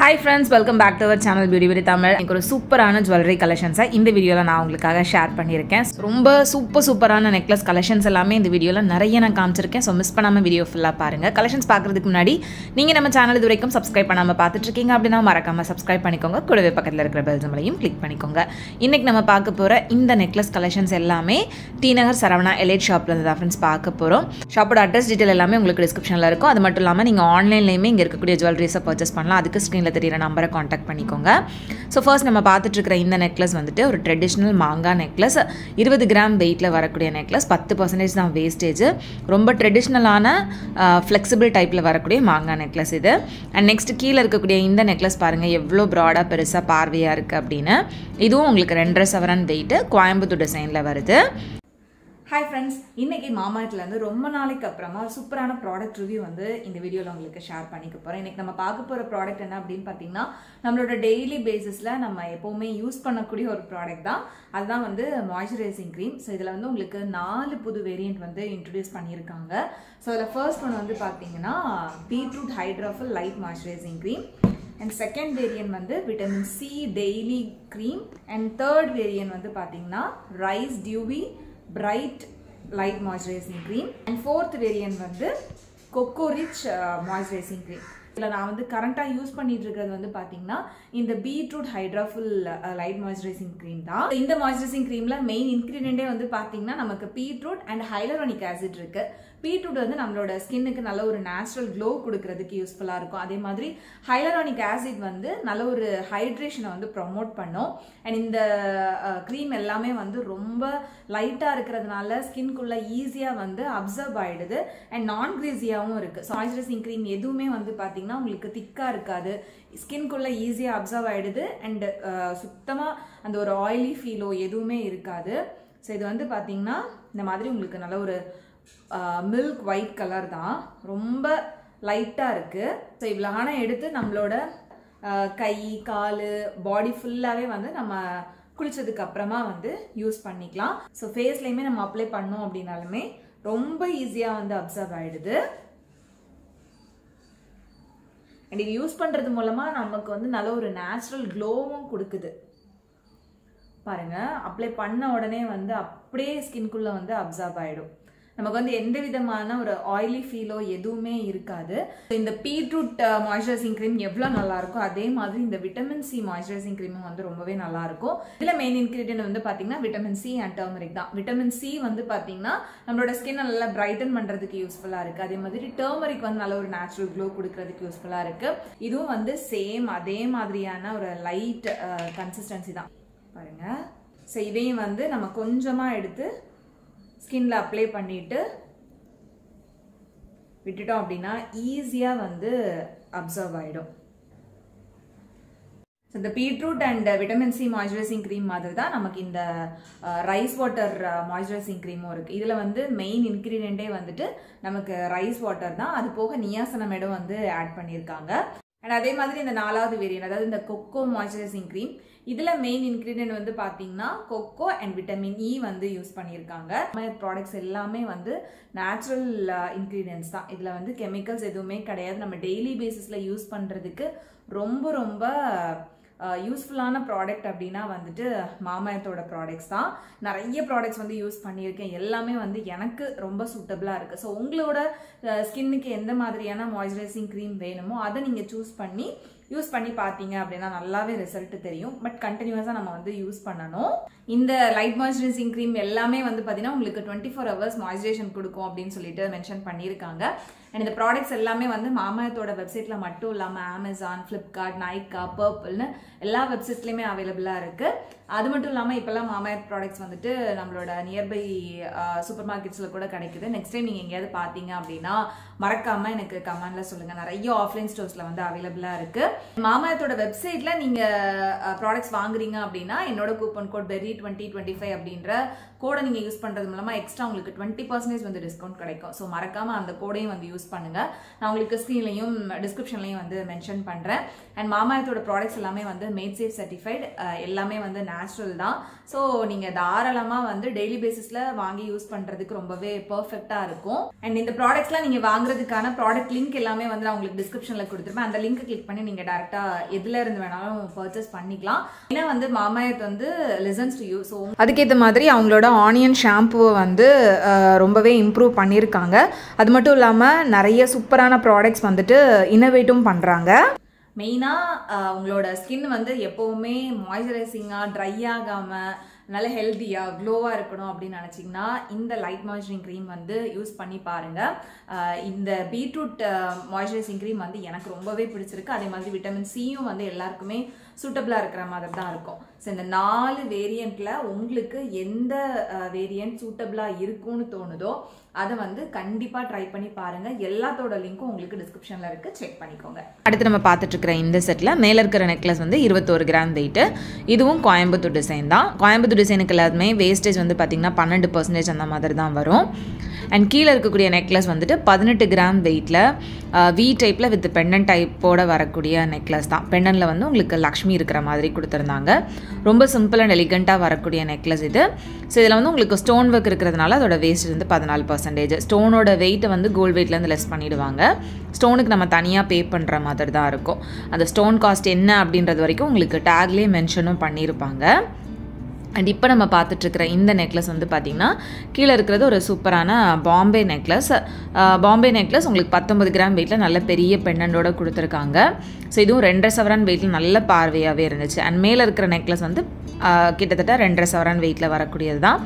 Hi friends, welcome back to our channel Beauty with Tamil. எனக்கு ஒரு சூப்பரான jewellery கலெக்ஷன்ஸை இந்த வீடியோவில் நான் உங்களுக்காக ஷேர் பண்ணியிருக்கேன். ரொம்ப சூப்பரான நெக்லஸ் கலெக்ஷன்ஸ் எல்லாமே இந்த வீடியோவில் நிறைய நான் காமிச்சிருக்கேன். ஸோ மிஸ் பண்ணாமல் வீடியோ ஃபுல்லாக பாருங்கள். கலெக்ஷன்ஸ் பார்க்குறதுக்கு முன்னாடி நீங்கள் நம்ம சேனல் இது வரைக்கும் சப்ஸ்கிரைப் பண்ணாமல் பார்த்துட்ருக்கீங்க அப்படின்னா மறக்காமல் சப்ஸ்கிரைப் பண்ணிக்கோங்க. கூடவே பக்கத்தில் இருக்கிற பெல் சிம்பலையும் கிளிக் பண்ணிக்கோங்க. இன்றைக்கி நம்ம பார்க்க போகிற இந்த நெக்லஸ் கலெக்ஷன்ஸ் எல்லாமே டி நகர் சரவணா எலைட் ஷாப்பில் இருந்து தான் ஃப்ரெண்ட்ஸ் பார்க்க போகிறோம். ஷாப்போட அட்ரஸ் டீட்டெயில் எல்லாமே உங்களுக்கு டிஸ்கிரிப்ஷனில் இருக்கும். அது மட்டும் இல்லாமல் நீங்கள் ஆன்லைன்லேயுமே இங்கே இருக்கக்கூடிய ஜுவல்லரிஸை பர்ச்சேஸ் பண்ணலாம். அதுக்கு ஸ்க்ரீனில் தெரியிற நம்பரை காண்டாக்ட் பண்ணிக்கோங்க. ஸோ ஃபர்ஸ்ட் நம்ம பார்த்துட்டு இருக்கிற இந்த நெக்லஸ் வந்துட்டு ஒரு ட்ரெடிஷ்னல் மாங்காய் நெக்லஸ், 20 கிராம் வெயிட்டில் வரக்கூடிய நெக்லஸ், 10% தான் வேஸ்டேஜ். ரொம்ப ட்ரெடிஷ்னலான ஃப்ளெக்சிபிள் டைப்பில் வரக்கூடிய மாங்காய் நெக்லஸ் இது. அண்ட் நெக்ஸ்ட் கீழே இருக்கக்கூடிய இந்த நெக்லஸ் பாருங்கள் எவ்வளோ ப்ராடாக பெருசாக பார்வையாக இருக்குது அப்படின்னு. இதுவும் உங்களுக்கு 2.5 சவரன் வெயிட்டு, கோயம்புத்தூர் டிசைனில் வருது. ஹாய் ஃப்ரெண்ட்ஸ், இன்றைக்கி மாமார்ட்லேருந்து ரொம்ப நாளைக்கு அப்புறமா சூப்பரான ப்ராடக்ட் ரிவ்யூ வந்து இந்த வீடியோவில் உங்களுக்கு ஷேர் பண்ணிக்க போகிறேன். இன்றைக்கி நம்ம பார்க்க போகிற ப்ராடக்ட் என்ன அப்படின்னு பார்த்தீங்கன்னா, நம்மளோட டெய்லி பேசிஸில் நம்ம எப்போவுமே யூஸ் பண்ணக்கூடிய ஒரு ப்ராடக்ட் தான். அதுதான் வந்து மாய்ஸ்சரைசிங் க்ரீம். ஸோ இதில் வந்து உங்களுக்கு 4 புது வேரியண்ட் வந்து இன்ட்ரடியூஸ் பண்ணியிருக்காங்க. ஸோ அதில் ஃபர்ஸ்ட் ஒன் வந்து பார்த்தீங்கன்னா beetroot hydrophil light moisturising cream. And second variant வந்து vitamin C daily cream. And third variant வந்து பார்த்தீங்கன்னா rice dewy bright light moisturising cream. And fourth variant வந்து கொக்கோ ரிச் மாய்ஸ்சரைசிங் க்ரீம். இதில் நான் வந்து கரண்ட்டாக யூஸ் பண்ணிட்டு இருக்கிறது வந்து பார்த்தீங்கன்னா இந்த beetroot hydrophil light moisturising cream தான். இந்த மாய்ஸ்சரைசிங் க்ரீமில் மெயின் இன்க்ரீடியண்டே வந்து பார்த்தீங்கன்னா நமக்கு பீட்ரூட் அண்ட் ஹைலரானிக் ஆசிட் இருக்கு. பீட்ரூட் வந்து நம்மளோட ஸ்கின்னுக்கு நல்ல ஒரு நேச்சுரல் க்ளோ கொடுக்கறதுக்கு யூஸ்ஃபுல்லாக இருக்கும். அதே மாதிரி ஹைலரானிக் ஆசிட் வந்து நல்ல ஒரு ஹைட்ரேஷனை வந்து ப்ரொமோட் பண்ணும். அண்ட் இந்த க்ரீம் எல்லாமே வந்து ரொம்ப லைட்டாக இருக்கிறதுனால ஸ்கின்குள்ளே ஈஸியாக வந்து அப்சர்வ் ஆகிடுது. அண்ட் நான் கிரீஸியாகவும் இருக்குது. ஸோ மாய்ஸ்சரைசிங் க்ரீம் எதுவுமே வந்து பார்த்தீங்கன்னா உங்களுக்கு திக்காக இருக்காது, ஸ்கின்குள்ளே ஈஸியாக அப்சர்வ் ஆகிடுது. அண்ட் சுத்தமாக அந்த ஒரு ஆயிலி ஃபீலோ எதுவுமே இருக்காது. ஸோ இது வந்து பார்த்தீங்கன்னா இந்த மாதிரி உங்களுக்கு நல்ல ஒரு மில்க் ஒயிட் கலர் தான், ரொம்ப லைட்டாக இருக்குது. ஸோ இவ்வளோ எடுத்து நம்மளோட கை கால் பாடி ஃபுல்லாகவே வந்து நம்ம குளிச்சதுக்கு அப்புறமா வந்து யூஸ் பண்ணிக்கலாம். ஸோ ஃபேஸ்லேயுமே நம்ம அப்ளை பண்ணோம் அப்படின்னாலுமே ரொம்ப ஈஸியாக வந்து அப்சர்வ் ஆகிடுது. அண்ட் இது யூஸ் பண்ணுறது மூலமாக நமக்கு வந்து நல்ல ஒரு நேச்சுரல் க்ளோவும் கொடுக்குது. பாருங்கள், அப்ளை பண்ண உடனே வந்து அப்படியே ஸ்கின்குள்ளே வந்து அப்சர்வ் ஆகிடும். நமக்கு வந்து எந்த விதமான ஒரு ஆயிலி ஃபீலோ எதுவுமே இருக்காது. இந்த பீட்ரூட் மாய்ஸ்சரைசிங் க்ரீம் எவ்வளோ நல்லா இருக்கும், அதே மாதிரி இந்த விட்டமின் சி மாய்ஸ்சரைசிங் க்ரீமும் வந்து ரொம்பவே நல்லா இருக்கும். இதில் மெயின் இன்கிரீடியன்ட் வந்து பார்த்தீங்கன்னா விட்டமின் சி அண்ட் டர்மரிக் தான். விட்டமின் சி வந்து பார்த்தீங்கன்னா நம்மளோட ஸ்கின் நல்லா பிரைட்டன் பண்ணுறதுக்கு யூஸ்ஃபுல்லாக இருக்குது. அதே மாதிரி டர்மரிக் வந்து நல்ல ஒரு நேச்சுரல் க்ளோ கொடுக்கறதுக்கு யூஸ்ஃபுல்லாக இருக்குது. இதுவும் வந்து சேம் அதே மாதிரியான ஒரு லைட் கன்சிஸ்டன்சி தான். பாருங்க, ஸோ இதையும் வந்து நம்ம கொஞ்சமாக எடுத்து ஸ்கின்ல அப்ளை பண்ணிட்டு விட்டுட்டோம் அப்படின்னா ஈஸியாக வந்து அப்சர்வ் ஆகிடும். இந்த beetroot and vitamin C moisturising cream மாதிரி தான் நமக்கு இந்த ரைஸ் வாட்டர் மாய்ஸ்சரைசிங் க்ரீமும் இருக்குது. இதில் வந்து மெயின் இன்க்ரீடியண்டே வந்துட்டு நமக்கு ரைஸ் வாட்டர் தான். அது போக நியாசனமைடும் வந்து ஆட் பண்ணியிருக்காங்க. அண்ட் அதே மாதிரி இந்த 4வது வேரியன்ட், அதாவது இந்த கொக்கோ மாய்ஸ்சரைசிங் க்ரீம், இதில் மெயின் இன்க்ரீடியன்ட் வந்து பார்த்தீங்கன்னா கொக்கோ அண்ட் விட்டமின் இ வந்து யூஸ் பண்ணியிருக்காங்க. ப்ராடக்ட்ஸ் எல்லாமே வந்து நேச்சுரல் இன்க்ரீடியன்ட்ஸ் தான். இதில் வந்து கெமிக்கல்ஸ் எதுவுமே கிடையாது. நம்ம டெய்லி பேசிஸில் யூஸ் பண்ணுறதுக்கு ரொம்ப யூஸ்ஃபுல்லான ப்ராடக்ட் அப்படின்னா வந்துட்டு மாமாயத்தோட ப்ராடக்ட்ஸ் தான். நிறைய ப்ராடக்ட்ஸ் வந்து யூஸ் பண்ணியிருக்கேன், எல்லாமே வந்து எனக்கு ரொம்ப சூட்டபிளாக இருக்குது. ஸோ உங்களோட ஸ்கின்னுக்கு எந்த மாதிரியான மாய்ஸ்சரைசிங் க்ரீம் வேணுமோ அதை நீங்கள் சூஸ் பண்ணி யூஸ் பண்ணி பார்த்தீங்க அப்படின்னா நல்லாவே ரிசல்ட் தெரியும். பட் கண்டினியூஸாக நம்ம வந்து யூஸ் பண்ணணும். இந்த லைட் மாய்ஸ்சரைசிங் க்ரீம் எல்லாமே வந்து பார்த்தீங்கன்னா உங்களுக்கு 24 hours மாய்ஸ்சரைசேஷன் கொடுக்கும் அப்படின்னு சொல்லிட்டு மென்ஷன் பண்ணியிருக்காங்க. அண்ட் இந்த ப்ராடக்ட்ஸ் எல்லாமே வந்து மாமாயத்தோட வெப்சைட்டில் மட்டும் இல்லாமல் அமேசான், ஃப்ளிப்கார்ட், நைக்கா, பர்பிள்னு எல்லா வெப்சைட்ஸ்லையுமே அவைலபிளாக இருக்குது. அது மட்டும் இல்லாமல் இப்போல்லாம் மாமாயத் ப்ராடக்ட்ஸ் வந்துட்டு நம்மளோட நியர்பை சூப்பர் மார்க்கெட்ஸில் கூட கிடைக்குது. நெக்ஸ்ட் டைம் நீங்கள் எங்கேயாவது பார்த்தீங்க அப்படின்னா மறக்காமல் எனக்கு கமெண்ட்ல சொல்லுங்கள். நிறைய ஆஃப்லைன் ஸ்டோர்ஸில் வந்து அவைலபிளாக இருக்குது. மாமாயத்தோட வெப்சைட்டில் நீங்கள் ப்ராடக்ட்ஸ் வாங்குறீங்க அப்படின்னா என்னோட கூப்பன் கோட் berry2025 அப்படின்ற கோடை நீங்கள் யூஸ் பண்ணுறது மூலமாக எக்ஸ்ட்ரா உங்களுக்கு 20% வந்து டிஸ்கவுண்ட் கிடைக்கும். ஸோ மறக்காமல் அந்த கோடையும் வந்து யூஸ் யூஸ் பண்ணுங்கள். நான் உங்களுக்கு ஸ்க்ரீன்லையும் டிஸ்கிரிப்ஷன்லையும் வந்து மென்ஷன் பண்ணுறேன். அண்ட் மாமாயத்தோட ப்ராடக்ட்ஸ் எல்லாமே வந்து மேட் சேஃப் சர்டிஃபைடு, எல்லாமே வந்து நேச்சுரல் தான். ஸோ நீங்கள் தாராளமாக வந்து டெய்லி பேசிஸில் வாங்கி யூஸ் பண்ணுறதுக்கு ரொம்பவே பர்ஃபெக்டாக இருக்கும். அண்ட் இந்த ப்ராடக்ட்ஸ்லாம் நீங்கள் வாங்குறதுக்கான ப்ராடக்ட் லிங்க் எல்லாமே வந்து நான் உங்களுக்கு டிஸ்கிரிப்ஷனில் கொடுத்துருப்பேன். அந்த லிங்க் கிளிக் பண்ணி நீங்கள் டேரெக்டாக எதில் இருந்து வேணாலும் பர்ச்சேஸ் பண்ணிக்கலாம். ஏன்னா வந்து மாமாயத் வந்து லிசன்ஸ் டு யூ. ஸோ அதுக்கேற்ற மாதிரி அவங்களோட ஆனியன் ஷாம்புவை வந்து ரொம்பவே இம்ப்ரூவ் பண்ணியிருக்காங்க. அது மட்டும் இல்லாமல் நிறைய சூப்பரான ப்ராடக்ட்ஸ் வந்துட்டு இன்னோவேட்டும் பண்ணுறாங்க. மெயினாக உங்களோட ஸ்கின் வந்து எப்போவுமே மாய்ஸ்சரைசிங்காக ட்ரை ஆகாமல் நல்ல ஹெல்த்தியாக க்ளோவாக இருக்கணும் அப்படின்னு நினச்சிங்கன்னா இந்த லைட் மாய்ஸ்சரைசிங் க்ரீம் வந்து யூஸ் பண்ணி பாருங்கள். இந்த பீட்ரூட் மாய்ஸ்சரைசிங் க்ரீம் வந்து எனக்கு ரொம்பவே பிடிச்சிருக்கு. அதே மாதிரி விட்டமின் சியும் வந்து எல்லாருக்குமே சூட்டபிளாக இருக்கிற மாதிரி தான் இருக்கும். ஸோ இந்த 4 வேரியண்ட்டில் உங்களுக்கு எந்த வேரியண்ட் சூட்டபிளாக இருக்கும்னு தோணுதோ அதை வந்து கண்டிப்பாக ட்ரை பண்ணி பாருங்கள். எல்லாத்தோட லிங்க்கும் உங்களுக்கு டிஸ்கிரிப்ஷனில் இருக்குது, செக் பண்ணிக்கோங்க. அடுத்து நம்ம பார்த்துட்டு இருக்கிற இந்த செட்டில் மேலே இருக்கிற நெக்லஸ் வந்து 21 கிராம் வெயிட்டு. இதுவும் கோயம்புத்தூர் டிசைன் தான். கோயம்புத்தூர் டிசைனுக்கு எல்லாருமே வேஸ்டேஜ் வந்து பார்த்திங்கன்னா 12% அந்த மாதிரி தான் வரும். அண்ட் கீழே இருக்கக்கூடிய நெக்லஸ் வந்துட்டு 18 கிராம் வெயிட்டில் வி டைப்பில் வித் பெண்டன் டைப்போட வரக்கூடிய நெக்லஸ் தான். பெண்டனில் வந்து உங்களுக்கு லக்ஷ்மி இருக்கிற மாதிரி கொடுத்துருந்தாங்க. ரொம்ப சிம்பிள் அண்ட் எலிகண்ட்டாக வரக்கூடிய நெக்லஸ் இது. ஸோ இதில் வந்து உங்களுக்கு ஸ்டோன் ஒர்க் இருக்கிறதுனால அதோட வேஸ்ட் வந்து 14%. ஸ்டோனோட வெயிட்டை வந்து கோல்டு வெயிட்லேருந்து லெஸ் பண்ணிவிடுவாங்க. ஸ்டோனுக்கு நம்ம தனியாக பே பண்ணுற மாதிரி தான் இருக்கும். அந்த ஸ்டோன் காஸ்ட் என்ன அப்படின்றது வரைக்கும் உங்களுக்கு டேக்லேயே மென்ஷனும் பண்ணியிருப்பாங்க. அண்ட் இப்போ நம்ம பார்த்துட்ருக்கிற இந்த நெக்லஸ் வந்து பார்த்திங்கன்னா கீழே இருக்கிறது ஒரு சூப்பரான பாம்பே நெக்லஸ். பாம்பே நெக்லஸ் உங்களுக்கு 19 கிராம் வெயிட்டில் நல்ல பெரிய பெண்டண்டோட கொடுத்துருக்காங்க. ஸோ இதுவும் 2.5 சவரன் வெயிட்டில் நல்ல பார்வையாகவே இருந்துச்சு. அண்ட் மேலே இருக்கிற நெக்லஸ் வந்து கிட்டத்தட்ட 2.5 சவரன் வெயிட்டில் வரக்கூடியது தான்.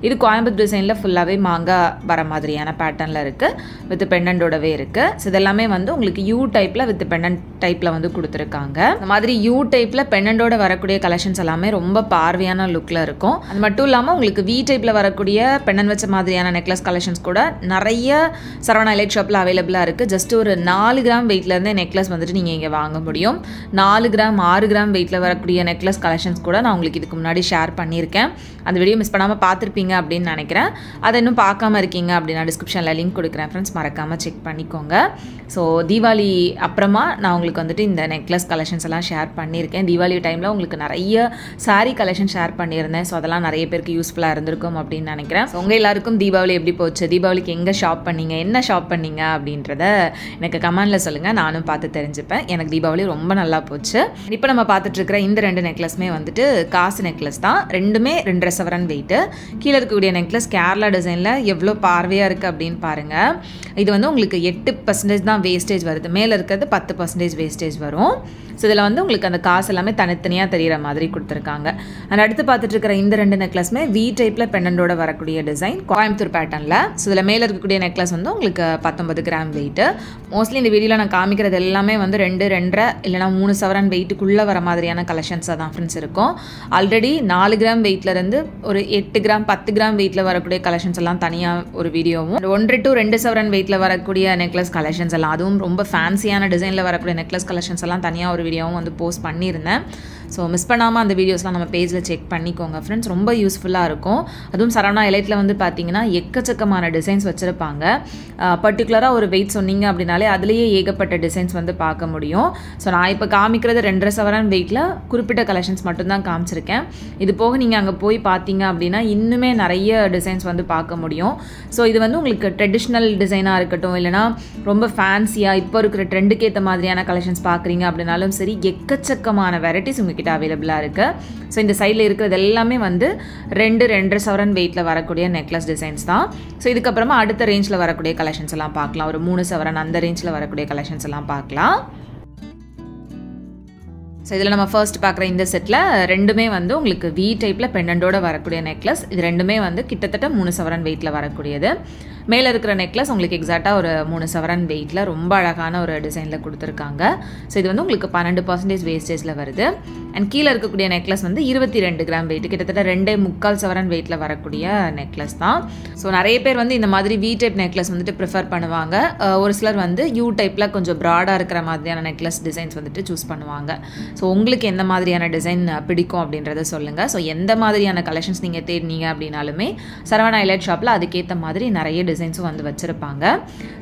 இது கோயம்புத்தூர் டிசைனில் ஃபுல்லாகவே மாங்காய் வர மாதிரியான பேட்டர்னில் இருக்குது, வித் பெண்டண்டோடவே இருக்குது. ஸோ இதெல்லாமே வந்து உங்களுக்கு யூ டைப்பில் வித் பெண்டன்ட் டைப்பில் வந்து கொடுத்துருக்காங்க. இந்த மாதிரி யூ டைப்பில் பெண்டண்டோட வரக்கூடிய கலெக்ஷன்ஸ் எல்லாமே ரொம்ப பார்வையான லுக்கில் இருக்கும். அது மட்டும் இல்லாமல் உங்களுக்கு வி டைப்பில் வரக்கூடிய பெண்டன் வச்ச மாதிரியான நெக்லஸ் கலெக்ஷன்ஸ் கூட நிறைய சரவணா எலக்ட் ஷாப்பில் அவைலபிளாக இருக்குது. ஜஸ்ட் ஒரு 4 கிராம் வெயிட்லேருந்தே நெக்லஸ் வந்துட்டு நீங்கள் இங்கே வாங்க முடியும். 4 கிராம் 6 கிராம் வெயிட்டில் வரக்கூடிய நெக்லஸ் கலெக்ஷன்ஸ் கூட நான் உங்களுக்கு இதுக்கு முன்னாடி ஷேர் பண்ணியிருக்கேன். அந்த வீடியோ மிஸ் பண்ணாமல் பார்த்துருப்பீங்க அப்படின்னு நினைக்கிறேன். அதை இன்னும் பார்க்காம இருக்கீங்க அப்படின்னா டிஸ்கிரிப்ஷனில் லிங்க் கொடுக்குறேன் ஃப்ரெண்ட்ஸ், மறக்காமல் செக் பண்ணிக்கோங்க. ஸோ தீபாவளி அப்புறமா நான் உங்களுக்கு வந்துட்டு இந்த நெக்லஸ் கலெக்ஷன்ஸ் எல்லாம் ஷேர் பண்ணியிருக்கேன். தீபாவளி டைமில் உங்களுக்கு நிறைய சாரீ கலெக்ஷன் ஷேர் பண்ணியிருந்தேன். ஸோ அதெல்லாம் நிறைய பேருக்கு யூஸ்ஃபுல்லாக இருந்திருக்கும் அப்படின்னு நினைக்கிறேன். ஸோ உங்கள் எல்லாருக்கும் தீபாவளி எப்படி போச்சு, தீபாவளிக்கு எங்கே ஷாப் பண்ணீங்க, என்ன ஷாப் பண்ணீங்க அப்படின்றத எனக்கு கமெண்டில் சொல்லுங்கள், நானும் பார்த்து தெரிஞ்சுப்பேன். எனக்கு தீபாவளி ரொம்ப நல்லா போச்சு. இப்போ நம்ம பார்த்துட்ருக்கிற இந்த 2 நெக்லஸ்மே வந்துட்டு காசு நெக்லஸ் தான். ரெண்டுமே 2.5 சவரன் வெயிட்டு. கீழே இருக்கக்கூடிய நெக்லஸ் கேரளா டிசைனில் எவ்வளோ பார்வையாக இருக்குது அப்படின்னு பாருங்கள். இது வந்து உங்களுக்கு 8% தான் வேஸ்டேஜ் வருது, மேலே இருக்கிறது 10% வேஸ்டேஜ் வரும். ஸோ இதில் வந்து உங்களுக்கு அந்த காசு எல்லாமே தனித்தனியாக தெரிகிற மாதிரி கொடுத்துருக்காங்க. அண்ட் அடுத்து பார்த்துட்டு இருக்கிற இந்த 2 நெக்லஸ்மே வி டைப்பில் பெண்டண்டோட வரக்கூடிய டிசைன் கோயம்புத்தூர் பேட்டர்னில். ஸோ இதில் மேலே இருக்கக்கூடிய நெக்லஸ் வந்து உங்களுக்கு 19 கிராம் வெயிட்டு. மோஸ்ட்லி இந்த வீடியோவில் நான் காமிக்கிறது எல்லாமே வந்து 2, 2.5 இல்லைனா 3 சவரன் வெயிட்டுக்குள்ளே வர மாதிரியான கலெக்ஷன்ஸாக தான் ஃப்ரெண்ட்ஸ் இருக்கும். ஆல்ரெடி 4 கிராம் வெயிட்லேருந்து ஒரு 8 கிராம் 10 கிராம் வெயிட்டில் வரக்கூடிய கலெக்ஷன்ஸ் எல்லாம் தனியாக ஒரு வீடியோவும், 1 to 2 சவரன் வெயிட்டில் வரக்கூடிய நெக்லஸ் கலெக்ஷன்ஸ் எல்லாம், அதுவும் ரொம்ப ஃபேன்சியான டிசைனில் வரக்கூடிய நெக்லஸ் கலெக்ஷன்ஸ் எல்லாம் தனியாக ஒரு வீடியோவும் வந்து போஸ்ட் பண்ணியிருந்தேன். ஸோ மிஸ் பண்ணாமல் அந்த வீடியோஸ்லாம் நம்ம பேஜில் செக் பண்ணிக்கோங்க ஃப்ரெண்ட்ஸ், ரொம்ப யூஸ்ஃபுல்லாக இருக்கும். அதுவும் சரவணா எலைட்டில் வந்து பார்த்தீங்கன்னா எக்கச்சக்கமான டிசைன்ஸ் வச்சுருப்பாங்க. பர்டிகுலராக ஒரு வெயிட் சொன்னீங்க அப்படின்னாலே அதுலேயே ஏகப்பட்ட டிசைன்ஸ் வந்து பார்க்க முடியும். ஸோ நான் இப்போ காமிக்கிறது 2.5 சவரன் வெயிட்டில் குறிப்பிட்ட கலெக்ஷன்ஸ் மட்டும்தான் காமிச்சிருக்கேன். இது போக நீங்கள் அங்கே போய் பார்த்தீங்க அப்படின்னா இன்னுமே நிறைய டிசைன்ஸ் வந்து பார்க்க முடியும். ஸோ இது வந்து உங்களுக்கு ட்ரெடிஷ்னல் டிசைனாக இருக்கட்டும், இல்லைனா ரொம்ப ஃபேன்சியாக இப்போ இருக்கிற ட்ரெண்டுக்கு ஏற்ற மாதிரியான கலெக்ஷன்ஸ் பார்க்குறீங்க அப்படின்னாலும் சரி, எக்கச்சக்கமான வெரைட்டிஸ் உங்ககிட்ட அவைலபிளாக இருக்குது. ஸோ இந்த சைடில் இருக்கிறது எல்லாமே வந்து 2.5 சவரன் வெயிட்டில் வரக்கூடிய நெக்லஸ் டிசைன்ஸ் தான். ஸோ இதுக்கப்புறமா அடுத்த ரேஞ்சில் வரக்கூடிய கலெக்ஷன்ஸ் எல்லாம் பார்க்கலாம். ஒரு 3 சவரன் அந்த ரேஞ்சில் வரக்கூடிய கலெக்ஷன்ஸ் எல்லாம் பார்க்கலாம். ஸோ இதில் நம்ம ஃபர்ஸ்ட் பார்க்குற இந்த செட்டில் ரெண்டுமே வந்து உங்களுக்கு வி டைப்பில் பெண்டண்டோட வரக்கூடிய நெக்லஸ். இது ரெண்டுமே வந்து கிட்டத்தட்ட 3 சவரன் வெயிட்டில் வரக்கூடியது. மேலே இருக்கிற நெக்லஸ் உங்களுக்கு எக்ஸாக்டாக ஒரு 3 சவரன் வெயிட்டில் ரொம்ப அழகான ஒரு டிசைனில் கொடுத்துருக்காங்க. ஸோ இது வந்து உங்களுக்கு 12% வேஸ்டேஜில் வருது. அண்ட் கீழே இருக்கக்கூடிய நெக்லஸ் வந்து 22 கிராம் வெயிட், கிட்டத்தட்ட 2.25 சவரன் வெயிட்டில் வரக்கூடிய நெக்லஸ் தான். ஸோ நிறைய பேர் வந்து இந்த மாதிரி வி டைப் நெக்லஸ் வந்துட்டு ப்ரிஃபர் பண்ணுவாங்க. ஒரு சிலர் வந்து யூ டைப்பில் கொஞ்சம் ப்ராடாக இருக்கிற மாதிரியான நெக்லஸ் டிசைன்ஸ் வந்துட்டு சூஸ் பண்ணுவாங்க. ஸோ உங்களுக்கு எந்த மாதிரியான டிசைன் பிடிக்கும் அப்படின்றத சொல்லுங்கள். ஸோ எந்த மாதிரியான கலெக்ஷன்ஸ் நீங்கள் தேடினீங்க அப்படின்னாலுமே சரவணா எலைட் ஷாப்பில் அதுக்கேற்ற மாதிரி நிறைய டிசைன்ஸும் வந்து வச்சுருப்பாங்க.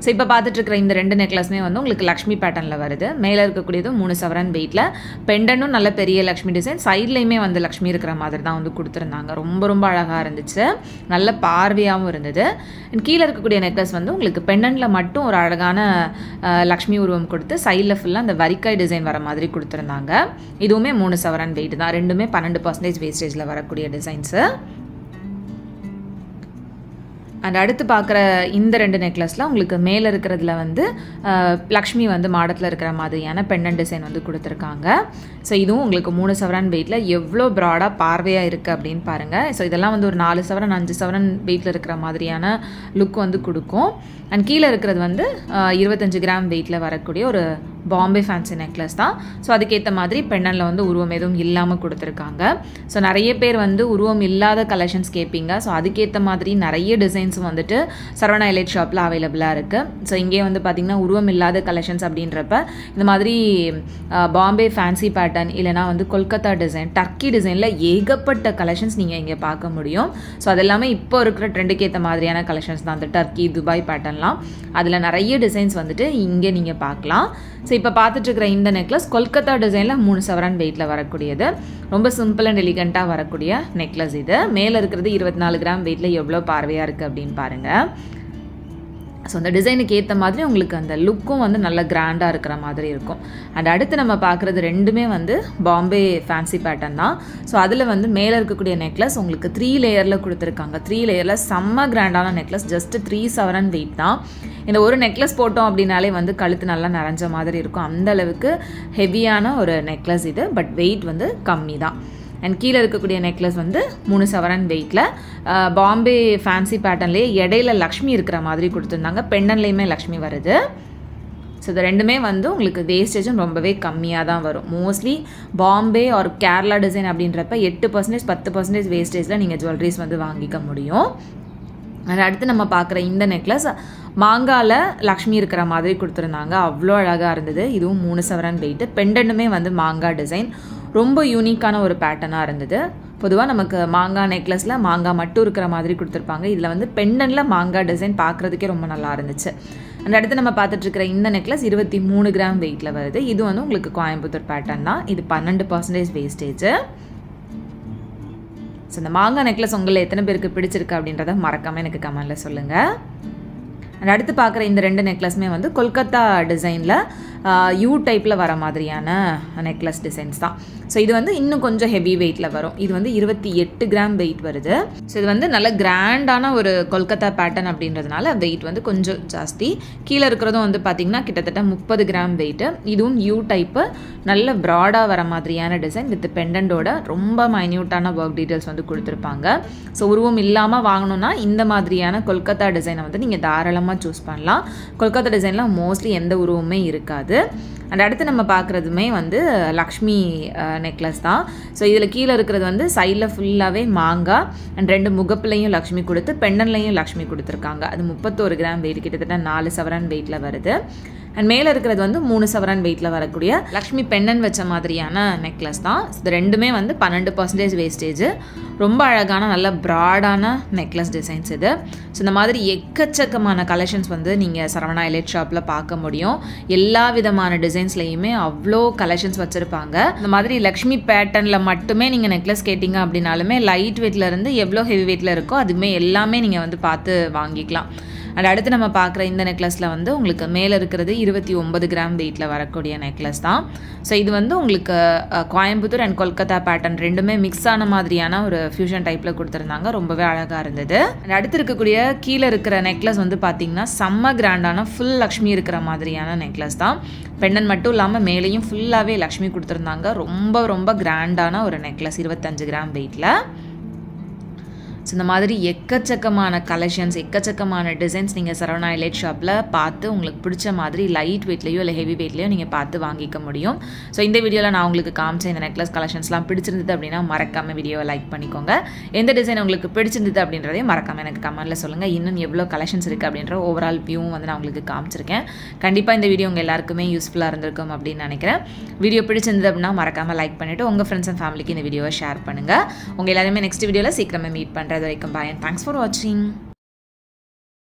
ஸோ இப்போ பார்த்துட்டு இருக்கிற இந்த 2 நெக்லஸுமே வந்து உங்களுக்கு லக்ஷ்மி பேட்டர்னில் வருது. மேலே இருக்கக்கூடியது 3 சவரன் வெயிட்டில், பெண்டனும் நல்ல பெரிய லக்ஷ்மி டிசைன், சைட்லேயுமே வந்து லக்ஷ்மி இருக்கிற மாதிரி தான் வந்து கொடுத்துருந்தாங்க. ரொம்ப ரொம்ப அழகாக இருந்துச்சு, நல்ல பார்வையாகவும் இருந்தது. கீழே இருக்கக்கூடிய நெக்லஸ் வந்து உங்களுக்கு பெண்டனில் மட்டும் ஒரு அழகான லக்ஷ்மி உருவம் கொடுத்து சைடில் ஃபுல்லாக அந்த வரிக்காய் டிசைன் வர மாதிரி கொடுத்துருந்தாங்க. இதுவுமே 3 சவரன் வெயிட் தான், ரெண்டுமே 12% வேஸ்டேஜில் வரக்கூடிய டிசைன்ஸு. அண்ட் அடுத்து பார்க்குற இந்த 2 நெக்லஸில் உங்களுக்கு மேலே இருக்கிறதுல வந்து லக்ஷ்மி வந்து மாடத்தில் இருக்கிற மாதிரியான பெண்டன் டிசைன் வந்து கொடுத்துருக்காங்க. ஸோ இதுவும் உங்களுக்கு 3 சவரன் வெயிட்டில் எவ்வளோ ப்ராடாக பார்வையாக இருக்குது அப்படின்னு பாருங்கள். ஸோ இதெல்லாம் வந்து ஒரு 4 சவரன் 5 சவரன் வெயிட்டில் இருக்கிற மாதிரியான லுக் வந்து கொடுக்கும். அண்ட் கீழே இருக்கிறது வந்து 25 கிராம் வெயிட்டில் வரக்கூடிய ஒரு பாம்பே ஃபேன்சி நெக்லஸ் தான். ஸோ அதுக்கேற்ற மாதிரி பெண்ணனில் வந்து உருவம் எதுவும் இல்லாமல் கொடுத்துருக்காங்க. ஸோ நிறைய பேர் வந்து உருவம் இல்லாத கலெக்ஷன்ஸ் கேட்பீங்க. ஸோ அதுக்கேற்ற மாதிரி நிறைய டிசைன்ஸும் வந்துட்டு சரவணா எலைட் ஷாப்பில் அவைலபிளாக இருக்குது. ஸோ இங்கே வந்து பார்த்திங்கன்னா உருவம் இல்லாத கலெக்ஷன்ஸ் அப்படின்றப்ப இந்த மாதிரி பாம்பே ஃபேன்சி பேட்டர்ன் இல்லைனா வந்து கொல்கத்தா டிசைன், டர்க்கி டிசைனில் ஏகப்பட்ட கலெக்ஷன்ஸ் நீங்கள் இங்கே பார்க்க முடியும். ஸோ அதெல்லாமே இப்போ இருக்கிற ட்ரெண்டுக்கு ஏற்ற மாதிரியான கலெக்ஷன்ஸ் தான். அந்த டர்க்கி துபாய் பேட்டர்ன்லாம் அதில் நிறைய டிசைன்ஸ் வந்துட்டு இங்கே நீங்கள் பார்க்கலாம். ஸோ இப்போ பார்த்துட்டு இருக்கிற இந்த நெக்லஸ் கொல்கத்தா டிசைனில் 3 சவரன் வெயிட்டில் வரக்கூடியது, ரொம்ப சிம்பிள் அண்ட் எலிகண்ட்டாக வரக்கூடிய நெக்லஸ் இது. மேலே இருக்கிறது 24 கிராம் வெயிட்டில் எவ்வளோ பார்வையாக இருக்குது அப்படின்னு பாருங்கள். ஸோ அந்த டிசைனுக்கு ஏற்ற மாதிரி உங்களுக்கு அந்த லுக்கும் வந்து நல்ல கிராண்டாக இருக்கிற மாதிரி இருக்கும். அண்ட் அடுத்து நம்ம பார்க்குறது ரெண்டுமே வந்து பாம்பே ஃபேன்சி பேட்டர்ன் தான். ஸோ அதில் வந்து மேலே இருக்கக்கூடிய நெக்லஸ் உங்களுக்கு 3 லேயரில் கொடுத்துருக்காங்க. 3 லேயரில் செம்ம கிராண்டான நெக்லஸ், ஜஸ்ட் 3 சவரன் வெயிட் தான். இந்த ஒரு நெக்லஸ் போட்டோம் அப்படின்னாலே வந்து கழுத்து நல்லா நிறைஞ்ச மாதிரி இருக்கும், அந்த அளவுக்கு ஹெவியான ஒரு நெக்லஸ் இது. பட் வெயிட் வந்து கம்மி தான். அண்ட் கீழே இருக்கக்கூடிய நெக்லஸ் வந்து 3 சவரன் வெயிட்டில் பாம்பே ஃபேன்சி பேட்டர்ன்லேயே இடையில லக்ஷ்மி இருக்கிற மாதிரி கொடுத்துருந்தாங்க, பெண்டன்லேயுமே லக்ஷ்மி வருது. ஸோ இது ரெண்டுமே வந்து உங்களுக்கு வேஸ்டேஜும் ரொம்பவே கம்மியாக தான் வரும். மோஸ்ட்லி பாம்பே ஒரு கேரளா டிசைன் அப்படின்றப்ப 8% 10% வேஸ்டேஜில் நீங்கள் ஜுவல்லரிஸ் வந்து வாங்கிக்க முடியும். அடுத்து நம்ம பார்க்குற இந்த நெக்லஸ் மாங்காவில் லக்ஷ்மி இருக்கிற மாதிரி கொடுத்துருந்தாங்க, அவ்வளோ அழகாக இருந்தது. இதுவும் 3 சவரன் வெயிட்டு, பெண்டனுமே வந்து மாங்காய் டிசைன், ரொம்ப யூனிக்கான ஒரு பேட்டர்னாக இருந்தது. பொதுவாக நமக்கு மாங்காய் நெக்லஸில் மாங்காய் மட்டும் இருக்கிற மாதிரி கொடுத்துருப்பாங்க, இதில் வந்து பெண்டனில் மாங்காய் டிசைன் பார்க்குறதுக்கே ரொம்ப நல்லா இருந்துச்சு. அந்த அடுத்து நம்ம பார்த்துட்ருக்கிற இந்த நெக்லஸ் 23 கிராம் வெயிட்டில் வருது. இது வந்து உங்களுக்கு கோயம்புத்தூர் பேட்டர்ன் தான், இது 12% வேஸ்டேஜ். ஸோ இந்த மாங்காய் நெக்லஸ் உங்களை எத்தனை பேருக்கு பிடிச்சிருக்கு அப்படின்றத மறக்காமல் எனக்கு கமெண்டில் சொல்லுங்கள். அடுத்து பார்க்குற இந்த 2 நெக்லஸுமே வந்து கொல்கத்தா டிசைனில் யூ டைப்பில் வர மாதிரியான நெக்லஸ் டிசைன்ஸ் தான். ஸோ இது வந்து இன்னும் கொஞ்சம் ஹெவி வெயிட்டில் வரும். இது வந்து 28 கிராம் வெயிட் வருது. ஸோ இது வந்து நல்ல கிராண்டான ஒரு கொல்கத்தா பேட்டர்ன் அப்படின்றதுனால வெயிட் வந்து கொஞ்சம் ஜாஸ்தி. கீழே இருக்கிறதும் வந்து பார்த்திங்கன்னா கிட்டத்தட்ட 30 கிராம் வெயிட்டு. இதுவும் யூ டைப்பு, நல்ல ப்ராடாக வர மாதிரியான டிசைன் வித் பெண்டண்டோட ரொம்ப மைன்யூட்டான ஒர்க் டீட்டெயில்ஸ் வந்து கொடுத்துருப்பாங்க. ஸோ உருவம் இல்லாமல் வாங்கணுன்னா இந்த மாதிரியான கொல்கத்தா டிசைனை வந்து நீங்கள் தாராளமாக சூஸ் பண்ணலாம். கொல்கத்தா டிசைனில் மோஸ்ட்லி எந்த உருவமே இருக்காது. அண்ட் அடுத்து நம்ம பார்க்குறதுமே வந்து லக்ஷ்மி நெக்லஸ் தான். ஸோ இதில் கீழே இருக்கிறது வந்து சைடில் ஃபுல்லாகவே மாங்காய் அண்ட் 2 முகப்புலையும் லக்ஷ்மி கொடுத்து பெண்டன்லையும் லக்ஷ்மி கொடுத்துருக்காங்க. அது 31 கிராம் வெயிட், கிட்டத்தட்ட 4 சவரன் வெயிட்டில் வருது. அண்ட் மேலே இருக்கிறது வந்து 3 சவரன் வெயிட்டில் வரக்கூடிய லக்ஷ்மி பெண்டன் வச்ச மாதிரியான நெக்லஸ் தான். இது ரெண்டுமே வந்து 12% வேஸ்டேஜ், ரொம்ப அழகான நல்ல ப்ராடான நெக்லஸ் டிசைன்ஸ் இது. ஸோ இந்த மாதிரி எக்கச்சக்கமான கலெக்ஷன்ஸ் வந்து நீங்கள் சரவணா எலைட் ஷாப்பில் பார்க்க முடியும். எல்லா விதமான டிசைன்ஸ்லையுமே அவ்வளோ கலெக்ஷன்ஸ் வச்சுருப்பாங்க. இந்த மாதிரி லக்ஷ்மி பேட்டர்னில் மட்டுமே நீங்கள் நெக்லஸ் கேட்டிங்க அப்படின்னாலுமே லைட் வெயிட்லேருந்து எவ்வளோ ஹெவி வெயிட்டில் இருக்கோ அதுவுமே எல்லாமே நீங்கள் வந்து பார்த்து வாங்கிக்கலாம். அண்ட் அடுத்து நம்ம பார்க்குற இந்த நெக்லஸில் வந்து உங்களுக்கு மேலே இருக்கிறது 29 கிராம் வெயிட்டில் வரக்கூடிய நெக்லஸ் தான். ஸோ இது வந்து உங்களுக்கு கோயம்புத்தூர் அண்ட் கொல்கத்தா பேட்டர்ன் ரெண்டுமே மிக்ஸ் ஆன மாதிரியான ஒரு ஃபியூஷன் டைப்பில் கொடுத்துருந்தாங்க, ரொம்பவே அழகாக இருந்தது. அண்ட் அடுத்து இருக்கக்கூடிய கீழே இருக்கிற நெக்லஸ் வந்து பார்த்திங்கன்னா செம்ம கிராண்டான ஃபுல் லக்ஷ்மி இருக்கிற மாதிரியான நெக்லஸ் தான். பெண்டன் மட்டும் இல்லாமல் மேலேயும் ஃபுல்லாகவே லக்ஷ்மி கொடுத்துருந்தாங்க, ரொம்ப ரொம்ப கிராண்டான ஒரு நெக்லஸ் 25 கிராம் வெயிட்டில். ஸோ இந்த மாதிரி எக்கச்சக்கமான கலெக்ஷன்ஸ், எக்கச்சக்கமான டிசைன்ஸ் நீங்கள் சரவணா எலைட் ஷாப்பில் பார்த்து உங்களுக்கு பிடிச்ச மாதிரி லைட் வெயிட்லேயோ இல்லை ஹெவி வெயிட்லேயோ நீங்கள் பார்த்து வாங்கிக்க முடியும். ஸோ இந்த வீடியோவில் நான் உங்களுக்கு காமிச்ச இந்த நெக்லஸ் கலெக்ஷன்ஸ்லாம் பிடிச்சிருந்தது அப்படின்னா மறக்காமல் வீடியோவை லைக் பண்ணிக்கோங்க. எந்த டிசைன் உங்களுக்கு பிடிச்சிருந்தது அப்படின்றதையும் மறக்காமல் எனக்கு கமெண்ட்டில் சொல்லுங்கள். இன்னும் எவ்வளோ கலெக்ஷன்ஸ் இருக்குது அப்படின்ற ஓவரால் வியூவும் வந்து நான் உங்களுக்கு காமிச்சிருக்கேன். கண்டிப்பாக இந்த வீடியோ உங்கள் எல்லாருக்குமே யூஸ்ஃபுல்லாக இருந்திருக்கும் அப்படின்னு நினைக்கிறேன். வீடியோ பிடிச்சிருந்தது அப்படின்னா மறக்காமல் லைக் பண்ணிவிட்டு உங்கள் ஃப்ரெண்ட்ஸ் அண்ட் ஃபேமிலிக்கு இந்த வீடியோவை ஷேர் பண்ணுங்கள். உங்கள் எல்லாருமே நெக்ஸ்ட் வீடியோவில் சீக்கிரமே மீட் பண்ணுறது வரைக்கும் பாய், and thanks for watching.